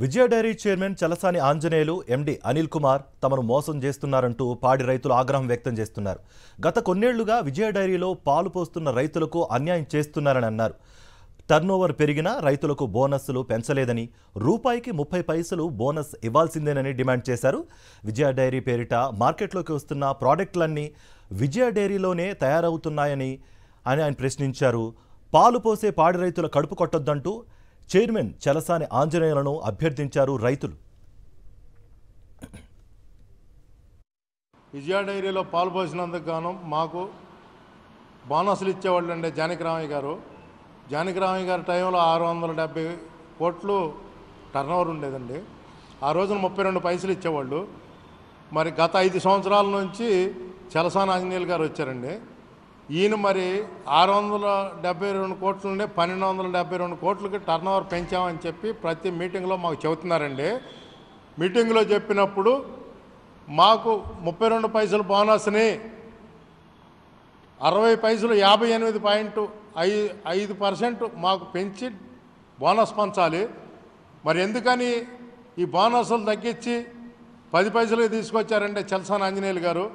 విజయ dairy chairman Chalasani Anjaneyulu ఎండి అనిల్ కుమార్ తమను మోసం చేస్తున్నారంటూ పాడి రైతులు ఆగ్రహం వ్యక్తం చేస్తున్నారు. గత కొన్నేళ్లుగా విజయ డైరీలో పాలు పోస్తున్న రైతులకు అన్యాయం చేస్తున్నారని అన్నారు. టర్నోవర్ పెరిగినా రైతులకు బోనస్లు పెంచలేదని, రూపాయికి 30 పైసలు బోనస్ ఇవ్వాల్సిందేనని డిమాండ్ చేశారు. విజయ డైరీ పేరిట మార్కెట్లోకి వస్తున్న ప్రోడక్ట్లన్నీ విజయ డైరీలోనే తయారవుతున్నాయని ఆయన ప్రశ్నించారు. పాలు పోసే పాడి రైతుల కడుపు కొట్టొద్దంటూ చైర్మన్ చలసాని ఆంజనేయులను అభ్యర్థించారు రైతులు. విజయ డైరీలో పాలు పోసినందుకు గాను మాకు బోనస్లు ఇచ్చేవాళ్ళు అండి జానకిరామయ్య గారు. జానకిరామయ్య గారి టైంలో 670 కోట్లు టర్నోవర్ ఉండేదండి. ఆ రోజున 32 పైసలు ఇచ్చేవాళ్ళు. మరి గత 5 సంవత్సరాల నుంచి చలసాని ఆంజనేయులు గారు వచ్చారండి. ఈయన మరి 672 కోట్ల నుండి 1272 కోట్లకి టర్నోవర్ పెంచామని చెప్పి ప్రతి మీటింగ్లో మాకు చెబుతున్నారండి. మీటింగ్లో చెప్పినప్పుడు మాకు 32 పైసలు బోనస్ని 60 పైసలు 58.5% మాకు పెంచి బోనస్ పంచాలి. మరి ఎందుకని ఈ బోనస్లు తగ్గించి 10 పైసలుగా తీసుకొచ్చారంటే చలసాని ఆంజనేయులు గారు.